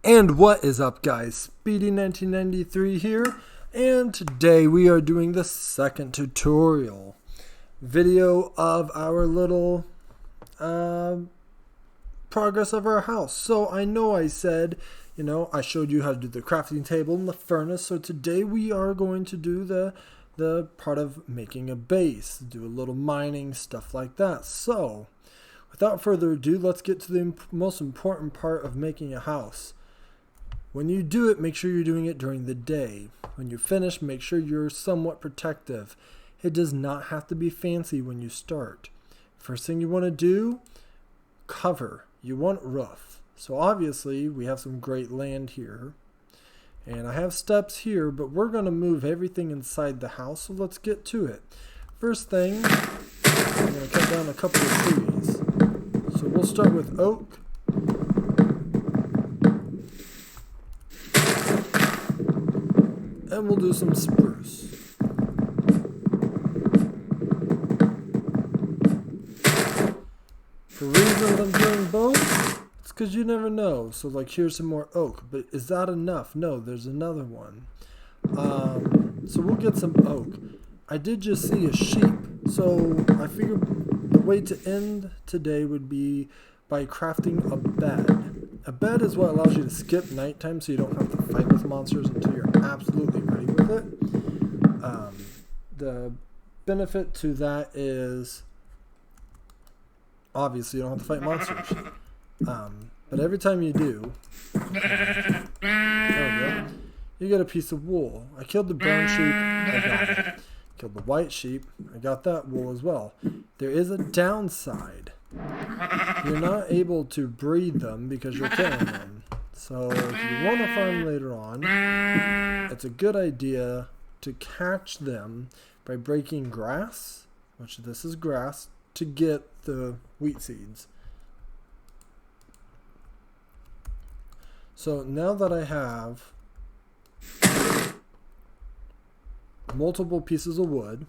And what is up, guys? Speedy 1993 here, and today we are doing the second tutorial video of our little progress of our house. So I know I said, I showed you how to do the crafting table and the furnace. So today we are going to do the part of making a base, do a little mining, stuff like that. So without further ado, let's get to the most important part of making a house. When you do it, make sure you're doing it during the day. When you're finished, make sure you're somewhat protective. It does not have to be fancy when you start. First thing you want to do, cover. You want roof. So obviously, we have some great land here. And I have steps here, but we're going to move everything inside the house, so let's get to it. First thing, I'm going to cut down a couple of trees. So we'll start with oak. And we'll do some spruce. For reasons I'm doing both, it's because you never know. So like here's some more oak, but is that enough? No, there's another one. So we'll get some oak. I did just see a sheep, so I figured the way to end today would be by crafting a bed. A bed is what allows you to skip nighttime so you don't have to fight with monsters until you're absolutely ready with it. The benefit to that is obviously you don't have to fight monsters. But every time you do, there we go, you get a piece of wool. I killed the brown sheep, I got it. Killed the white sheep, I got that wool as well. There is a downside. You're not able to breed them because you're killing them. So if you want to farm later on, it's a good idea to catch them by breaking grass, which this is grass, to get the wheat seeds. So now that I have multiple pieces of wood,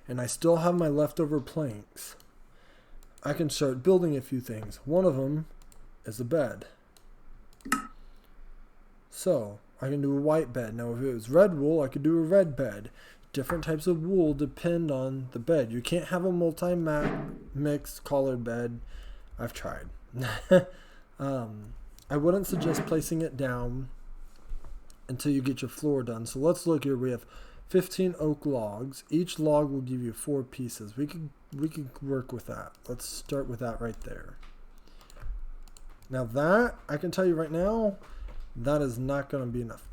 and I still have my leftover planks, I can start building a few things. One of them is a bed. So I can do a white bed. Now if it was red wool, I could do a red bed. Different types of wool depend on the bed. You can't have a multi-mixed colored bed. I've tried. I wouldn't suggest placing it down until you get your floor done. So let's look here. We have 15 oak logs. Each log will give you 4 pieces. We could work with that. Let's start with that right there. Now that, I can tell you right now, that is not going to be enough.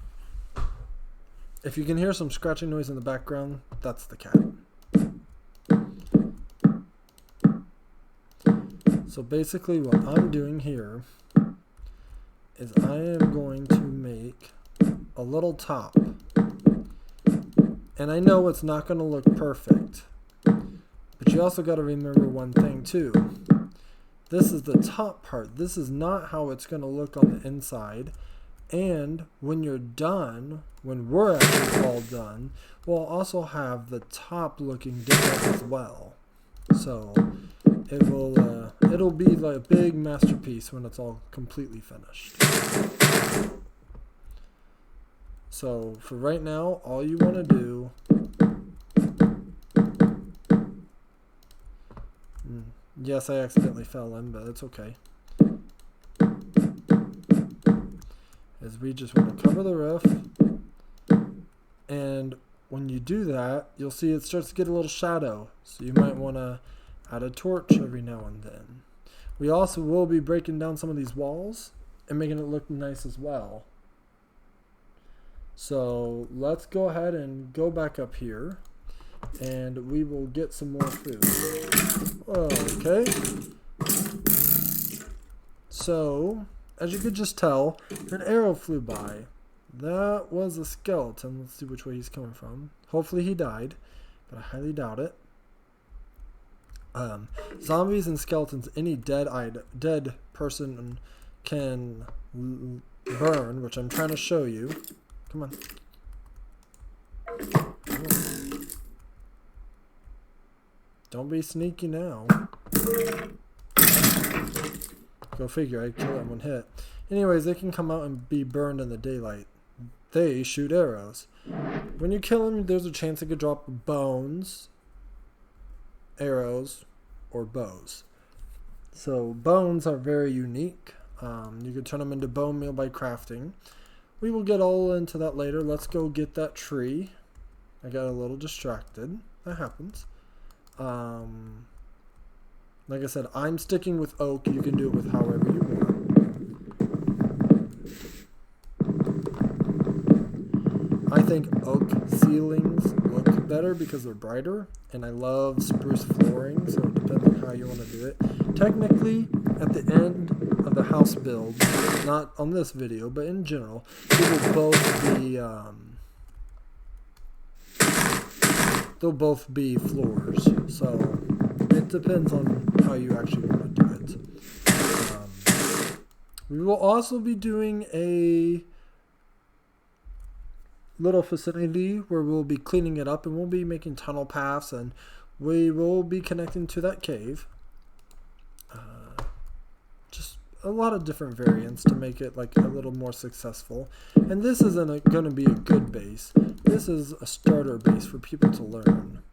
If you can hear some scratching noise in the background, that's the cat. So basically what I'm doing here is I am going to make a little top. And I know it's not going to look perfect, but you also got to remember one thing too. This is the top part. This is not how it's going to look on the inside. And when you're done, when we're actually all done, we'll also have the top looking different as well. So it'll be like a big masterpiece when it's all completely finished. So for right now, all you want to do yes, I accidentally fell in, but it's okay. Is we just want to cover the roof, and when you do that, you'll see it starts to get a little shadow, so you might want to add a torch every now and then. We also will be breaking down some of these walls and making it look nice as well. So let's go ahead and go back up here, and we will get some more food. Okay. So as you could just tell, an arrow flew by. That was a skeleton. Let's see which way he's coming from. Hopefully he died, but I highly doubt it. Zombies and skeletons, any dead person can burn, which I'm trying to show you. Come on. Come on. Don't be sneaky now. Go figure, I killed him in one hit. Anyways, they can come out and be burned in the daylight. They shoot arrows. When you kill them, there's a chance they could drop bones, arrows, or bows. So bones are very unique. You can turn them into bone meal by crafting. We will get all into that later. Let's go get that tree. I got a little distracted. That happens. Like I said, I'm sticking with oak. You can do it with however you want. I think oak ceilings look better because they're brighter, and I love spruce flooring, so it depends on how you want to do it. Technically, at the end of the house build, not on this video, but in general, they'll both be floors, so it depends on how you actually want to do it. We will also be doing a little vicinity where we'll be cleaning it up, and we'll be making tunnel paths, and we will be connecting to that cave. Just a lot of different variants to make it like a little more successful. And this isn't going to be a good base. This is a starter base for people to learn.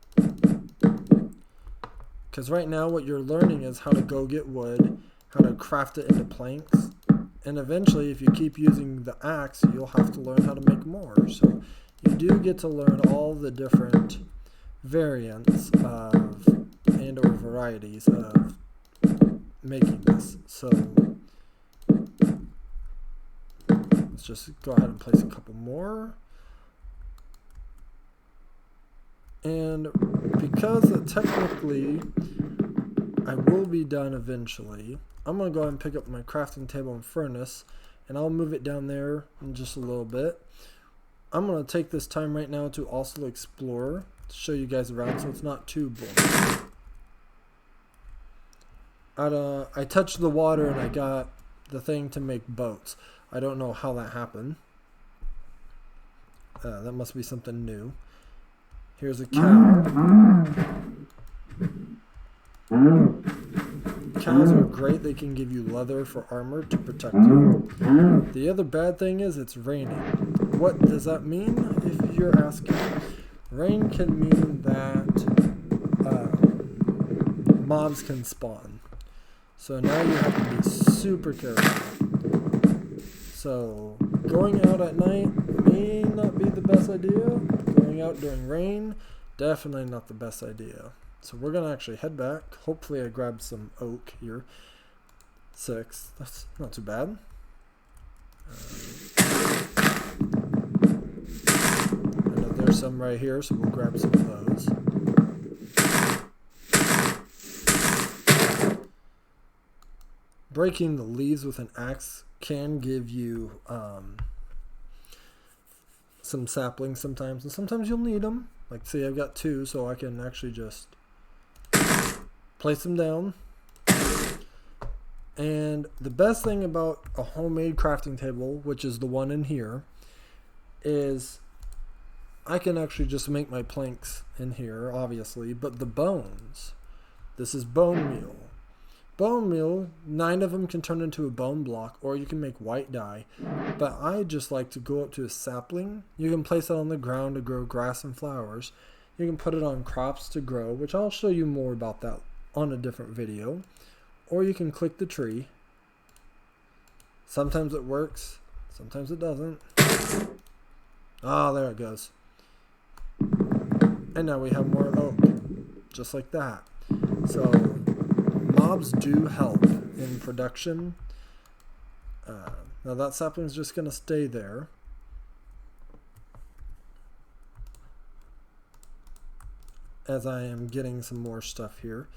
Because right now what you're learning is how to go get wood, how to craft it into planks. And eventually, if you keep using the axe, you'll have to learn how to make more. So you do get to learn all the different variants of and or varieties of making this. So let's just go ahead and place a couple more. And because technically I will be done eventually, I'm going to go ahead and pick up my crafting table and furnace, and I'll move it down there in just a little bit. I'm going to take this time right now to also explore, to show you guys around so it's not too boring. I touched the water and I got the thing to make boats. I don't know how that happened. That must be something new. Here's a cow. Cows are great. They can give you leather for armor to protect you. The other bad thing is it's raining. What does that mean, if you're asking? Rain can mean that mobs can spawn. So now you have to be super careful. So going out at night may not be the best idea. Going out during rain, definitely not the best idea. So we're going to actually head back. Hopefully I grabbed some oak here. 6. That's not too bad. I know there's some right here, so we'll grab some of those. Breaking the leaves with an axe can give you some saplings sometimes, and sometimes you'll need them. Like, see, I've got 2, so I can actually just place them down. And the best thing about a homemade crafting table, which is the one in here, is I can actually just make my planks in here, obviously, but the bones, this is bone meal. Bone meal, 9 of them can turn into a bone block, or you can make white dye. But I just like to go up to a sapling. You can place it on the ground to grow grass and flowers. You can put it on crops to grow, which I'll show you more about that on a different video. Or you can click the tree. Sometimes it works, sometimes it doesn't. Ah, there it goes. And now we have more oak, just like that. So mobs do help in production. Now that sapling's just going to stay there. As I am getting some more stuff here.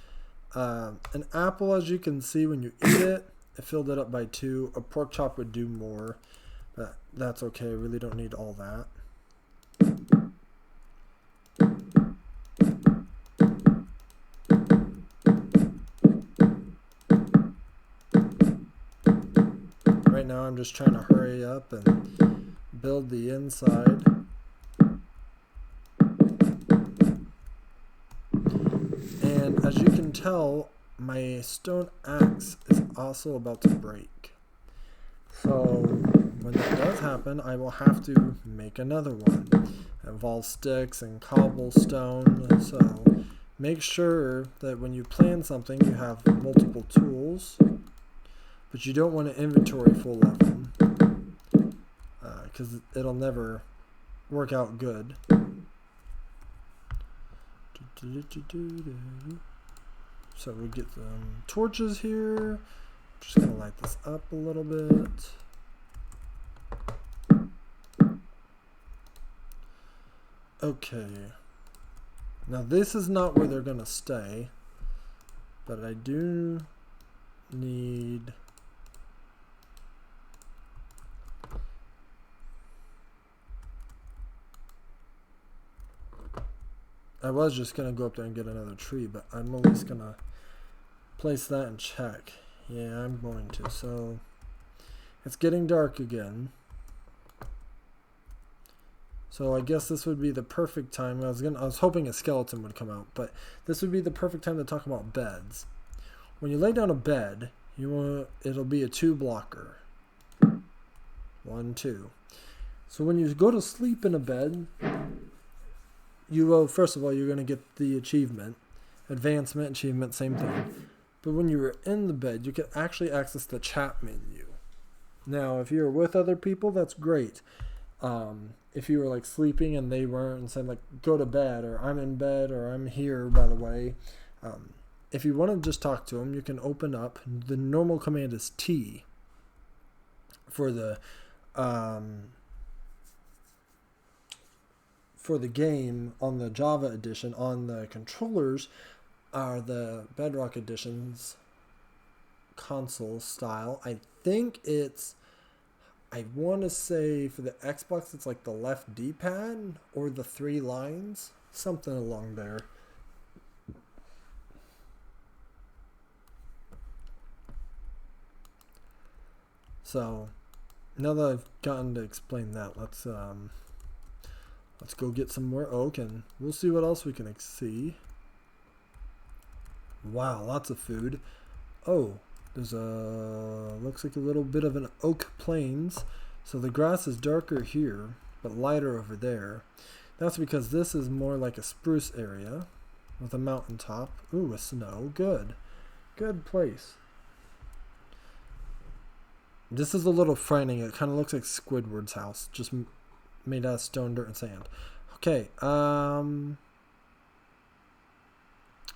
An apple, as you can see, when you eat it, it filled it up by 2. A pork chop would do more, but that's okay. I really don't need all that. Right now I'm just trying to hurry up and build the inside. And as you can tell, my stone axe is also about to break. So when that does happen, I will have to make another one. It involves sticks and cobblestone. So make sure that when you plan something, you have multiple tools, but you don't want an inventory full of them, because it'll never work out good. So we get some torches here. Just gonna light this up a little bit. Okay. Now this is not where they're gonna stay, but I do need I was just gonna go up there and get another tree, but I'm at least gonna place that and check. Yeah, I'm going to. So it's getting dark again. So I guess this would be the perfect time. I was hoping a skeleton would come out, but this would be the perfect time to talk about beds. When you lay down a bed, it'll be a 2-blocker. 1, 2. So when you go to sleep in a bed, first of all, you're going to get the achievement. Advancement, achievement, same thing. But when you were in the bed, you can actually access the chat menu. Now, if you're with other people, that's great. If you were like sleeping and they weren't and said like, go to bed, or I'm in bed, or I'm here, by the way. If you want to just talk to them, you can open up. The normal command is T for the game on the Java edition. On the controllers are the Bedrock edition's console style. I want to say for the Xbox it's like the left D-pad or the 3 lines, something along there. So now that I've gotten to explain that, let's go get some more oak and we'll see what else we can see. Wow, lots of food. Oh, there's looks like a little bit of an oak plains. So the grass is darker here, but lighter over there. That's because this is more like a spruce area with a mountaintop. Ooh, with snow. Good. Good place. This is a little frightening. It kind of looks like Squidward's house, just made out of stone, dirt, and sand. Okay,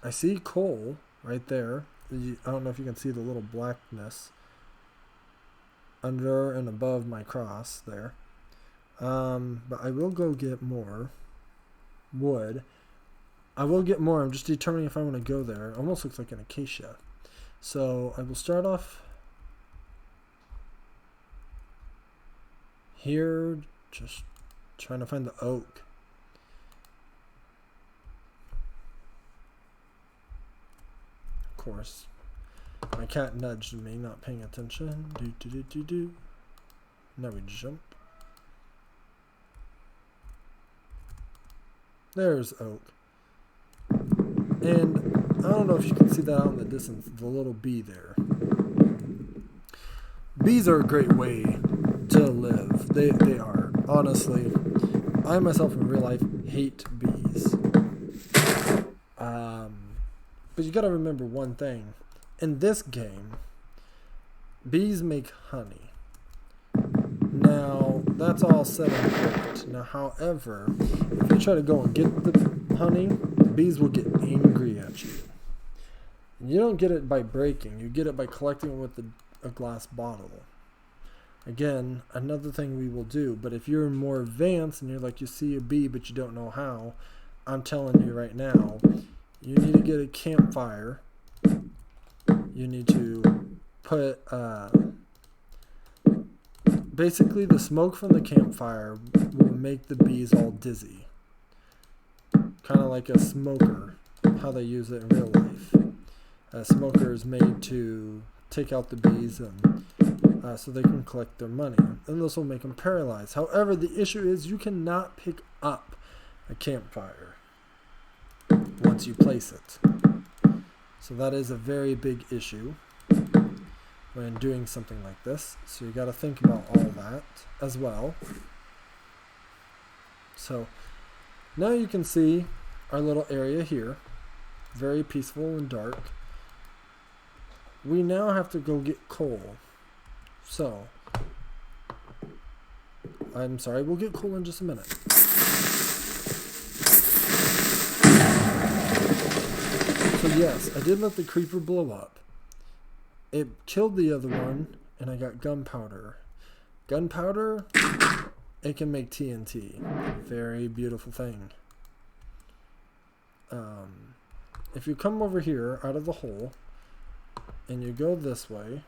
I see coal right there. I don't know if you can see the little blackness under and above my cross there. But I will go get more wood. I will get more. I'm just determining if I want to go there. It almost looks like an acacia. So I will start off here, just trying to find the oak. Of course, my cat nudged me, not paying attention. Now we jump. There's oak. And I don't know if you can see that out in the distance, the little bee there. Bees are a great way to live. They are. Honestly, I myself in real life hate bees. But you gotta remember one thing. In this game, bees make honey. Now, that's all said and great. Now, however, if you try to go and get the honey, the bees will get angry at you. And you don't get it by breaking. You get it by collecting it with a glass bottle. Again, another thing we will do. But if you're more advanced and you're like, you see a bee but you don't know how, I'm telling you right now, you need to get a campfire. You need to put... basically, the smoke from the campfire will make the bees all dizzy. Kind of like a smoker, how they use it in real life. A smoker is made to take out the bees and so they can collect their money. And this will make them paralyzed. However, the issue is you cannot pick up a campfire once you place it. So that is a very big issue. when doing something like this. So you got to think about all that as well. So now you can see our little area here, very peaceful and dark. We now have to go get coal. So I'm sorry, we'll get coal in just a minute. So yes, I did let the creeper blow up. It killed the other one, and I got gunpowder. Gunpowder, it can make TNT. Very beautiful thing. If you come over here out of the hole, and you go this way,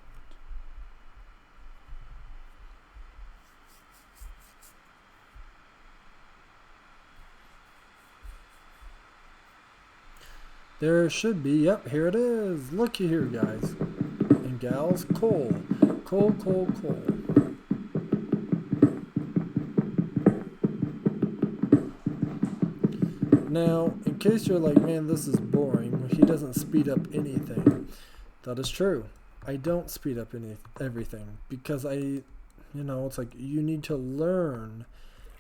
there should be, yep, here it is. Looky here, guys and gals, coal. Coal, coal, coal. Now, in case you're like, man, this is boring, he doesn't speed up anything. That is true. I don't speed up everything because it's like you need to learn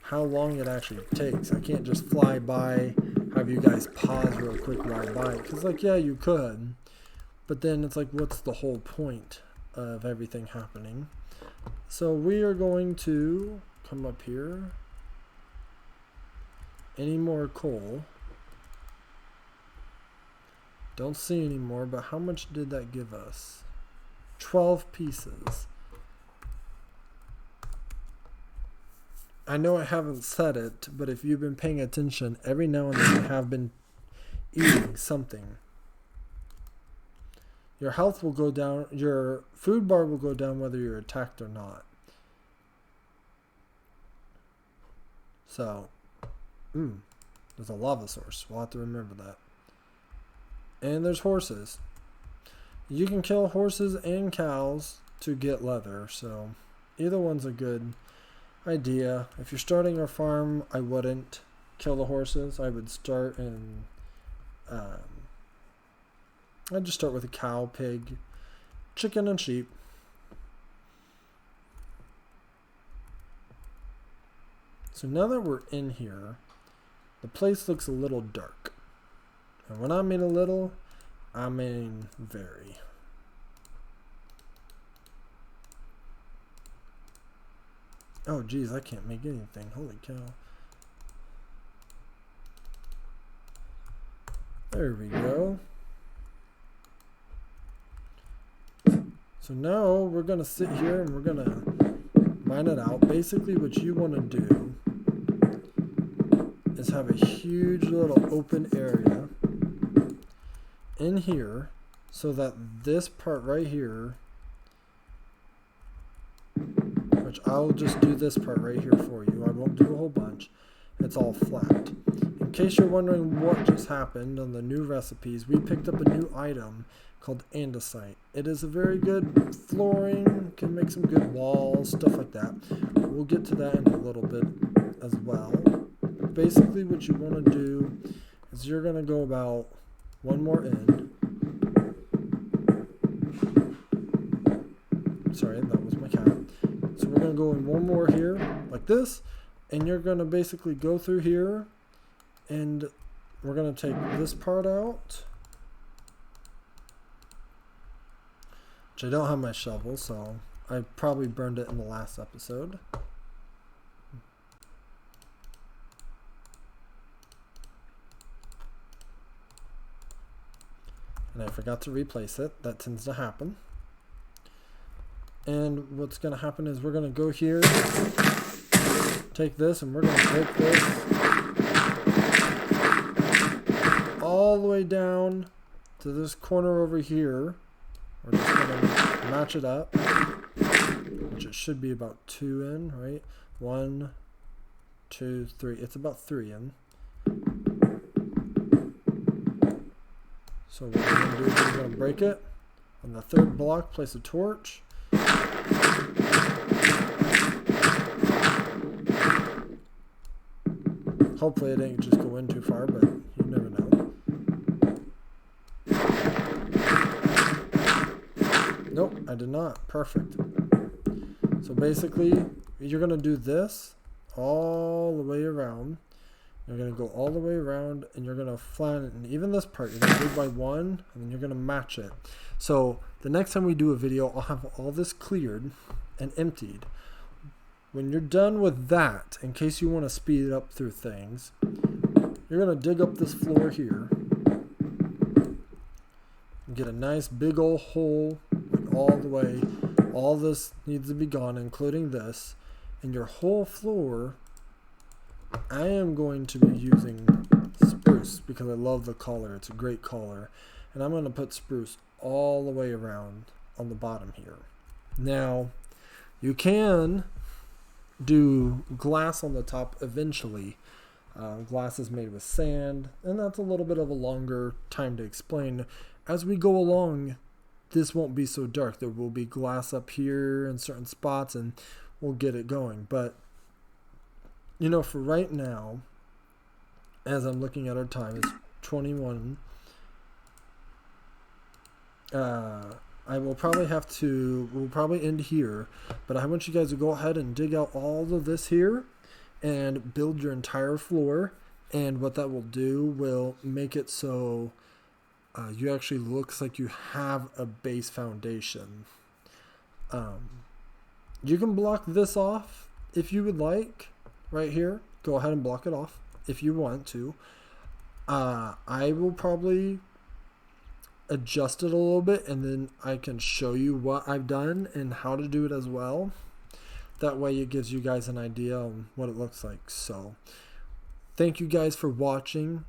how long it actually takes. I can't just fly by, have you guys pause real quick ride by. Because, like, yeah, you could. But then it's like, what's the whole point of everything happening? So we are going to come up here. Any more coal? Don't see any more, but how much did that give us? 12 pieces. I know I haven't said it, but if you've been paying attention, every now and then I have been eating something. Your health will go down, your food bar will go down whether you're attacked or not. So, there's a lava source. We'll have to remember that. And there's horses. You can kill horses and cows to get leather, so either one's a good idea. If you're starting a farm, I wouldn't kill the horses. I would start in I'd just start with a cow, pig, chicken, and sheep. So now that we're in here, the place looks a little dark. And when I mean a little, I mean very. Oh geez, I can't make anything. Holy cow. There we go. So now we're going to sit here and we're going to mine it out. Basically what you want to do is have a huge little open area in here so that this part right here, which I'll just do this part right here for you. I won't do a whole bunch. It's all flat. In case you're wondering what just happened on the new recipes, we picked up a new item called Andesite. It is a very good flooring, can make some good walls, stuff like that. We'll get to that in a little bit as well. Basically what you want to do is you're going to go about one more in. Sorry, that was my cat. So we're going to go in one more here, like this, and you're going to basically go through here, and we're going to take this part out, which I don't have my shovel, so I probably burned it in the last episode. And I forgot to replace it. That tends to happen. And what's going to happen is we're going to go here, take this, and we're going to take this all the way down to this corner over here. We're just going to match it up, which it should be about 2 in, right? 1, 2, 3. It's about 3 in. So what we're going to do is we're going to break it. On the third block, place a torch. Hopefully it didn't just go in too far, but you never know. Nope, I did not. Perfect. So basically, you're going to do this all the way around. You're going to go all the way around, and you're going to flatten it. And even this part, you're going to do by one, and then you're going to match it. So the next time we do a video, I'll have all this cleared and emptied. When you're done with that, in case you want to speed it up through things, you're going to dig up this floor here and get a nice big old hole like all the way. All this needs to be gone, including this. And your whole floor, I am going to be using spruce because I love the color. It's a great color. And I'm going to put spruce all the way around on the bottom here. Now, you can do glass on the top eventually. Glass is made with sand, and that's a little bit of a longer time to explain. As we go along, this won't be so dark. There will be glass up here in certain spots, and we'll get it going. But, you know, for right now, as I'm looking at our time, it's 21. We'll probably end here, but I want you guys to go ahead and dig out all of this here and build your entire floor. And what that will do will make it so you actually looks like you have a base foundation. You can block this off if you would like right here. Go ahead and block it off if you want to. I will probably adjust it a little bit, and then I can show you what I've done and how to do it as well. That way it gives you guys an idea on what it looks like. So thank you guys for watching.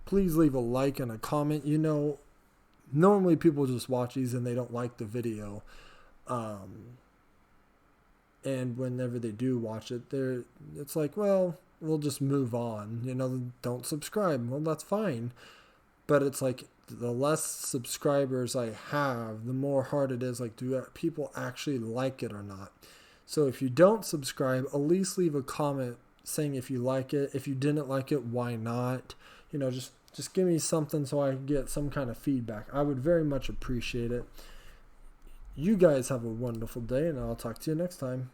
Please leave a like and a comment. You know, normally people just watch these and they don't like the video, and whenever they do watch it, it's like, well, we'll just move on, you know, don't subscribe. Well, that's fine, but it's like, the less subscribers I have, the more hard it is, like, do people actually like it or not? So if you don't subscribe, at least leave a comment saying if you like it. If you didn't like it, why not? You know, just give me something so I can get some kind of feedback. I would very much appreciate it. You guys have a wonderful day, and I'll talk to you next time.